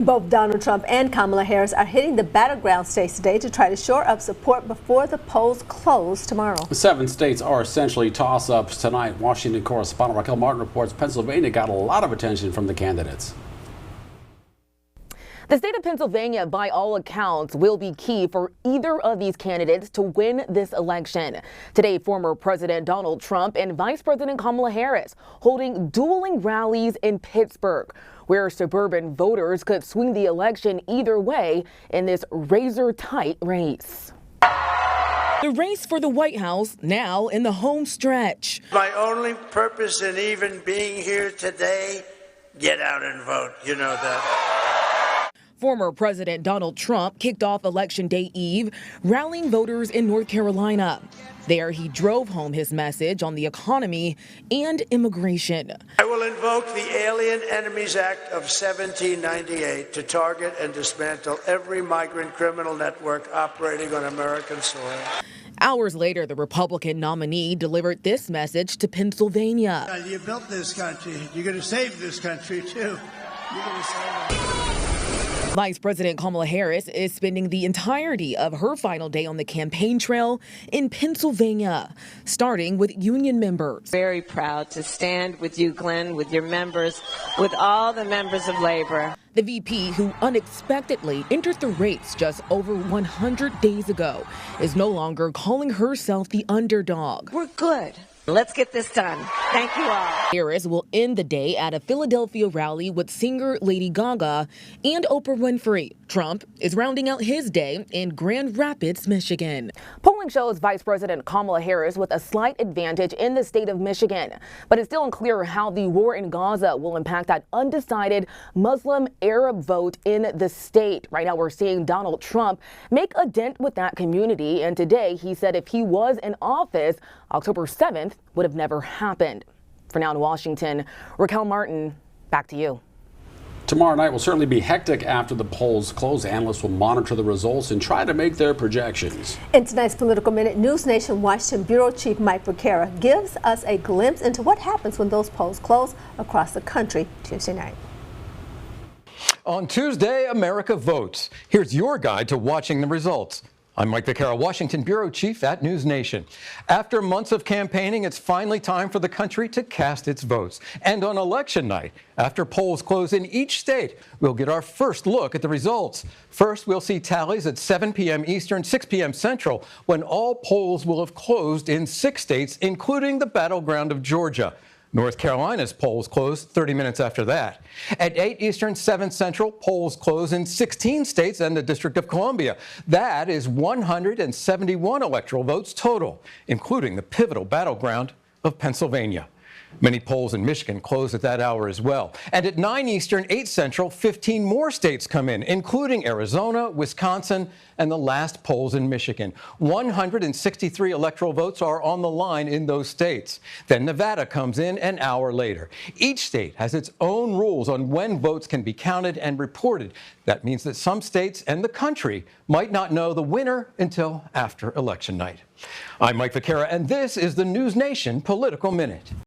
Both Donald Trump and Kamala Harris are hitting the battleground states today to try to shore up support before the polls close tomorrow. 7 states are essentially toss-ups tonight. Washington correspondent Raquel Martin reports Pennsylvania got a lot of attention from the candidates. The state of Pennsylvania, by all accounts, will be key for either of these candidates to win this election. Today, former President Donald Trump and Vice President Kamala Harris holding dueling rallies in Pittsburgh, where suburban voters could swing the election either way in this razor-tight race. The race for the White House now in the home stretch. My only purpose in even being here today, get out and vote. You know that. Former President Donald Trump kicked off Election Day Eve, rallying voters in North Carolina. There, he drove home his message on the economy and immigration. I will invoke the Alien Enemies Act of 1798 to target and dismantle every migrant criminal network operating on American soil. Hours later, the Republican nominee delivered this message to Pennsylvania. You built this country. You're going to save this country, too. You're going to save it. Vice President Kamala Harris is spending the entirety of her final day on the campaign trail in Pennsylvania, starting with union members. Very proud to stand with you, Glenn, with your members, with all the members of labor. The VP, who unexpectedly entered the race just over 100 days ago, is no longer calling herself the underdog. We're good. Let's get this done. Thank you all. Harris will end the day at a Philadelphia rally with singer Lady Gaga and Oprah Winfrey. Trump is rounding out his day in Grand Rapids, Michigan. Polling shows Vice President Kamala Harris with a slight advantage in the state of Michigan, but it's still unclear how the war in Gaza will impact that undecided Muslim Arab vote in the state. Right now, we're seeing Donald Trump make a dent with that community, and today he said if he was in office, October 7th would have never happened. For now in Washington, Raquel Martin, back to you. Tomorrow night will certainly be hectic after the polls close. Analysts will monitor the results and try to make their projections. In tonight's Political Minute, News Nation Washington Bureau Chief Mike Vaquera gives us a glimpse into what happens when those polls close across the country Tuesday night. On Tuesday, America votes. Here's your guide to watching the results. I'm Mike Vaquera, Washington Bureau Chief at News Nation. After months of campaigning, it's finally time for the country to cast its votes. And on election night, after polls close in each state, we'll get our first look at the results. First, we'll see tallies at 7 p.m. Eastern, 6 p.m. Central, when all polls will have closed in 6 states, including the battleground of Georgia. North Carolina's polls close 30 minutes after that. At 8 Eastern, 7 Central, polls close in 16 states and the District of Columbia. That is 171 electoral votes total, including the pivotal battleground of Pennsylvania. Many polls in Michigan close at that hour as well. And at 9 Eastern, 8 Central, 15 more states come in, including Arizona, Wisconsin, and the last polls in Michigan. 163 electoral votes are on the line in those states. Then Nevada comes in an hour later. Each state has its own rules on when votes can be counted and reported. That means that some states and the country might not know the winner until after election night. I'm Mike Vaquera, and this is the News Nation Political Minute.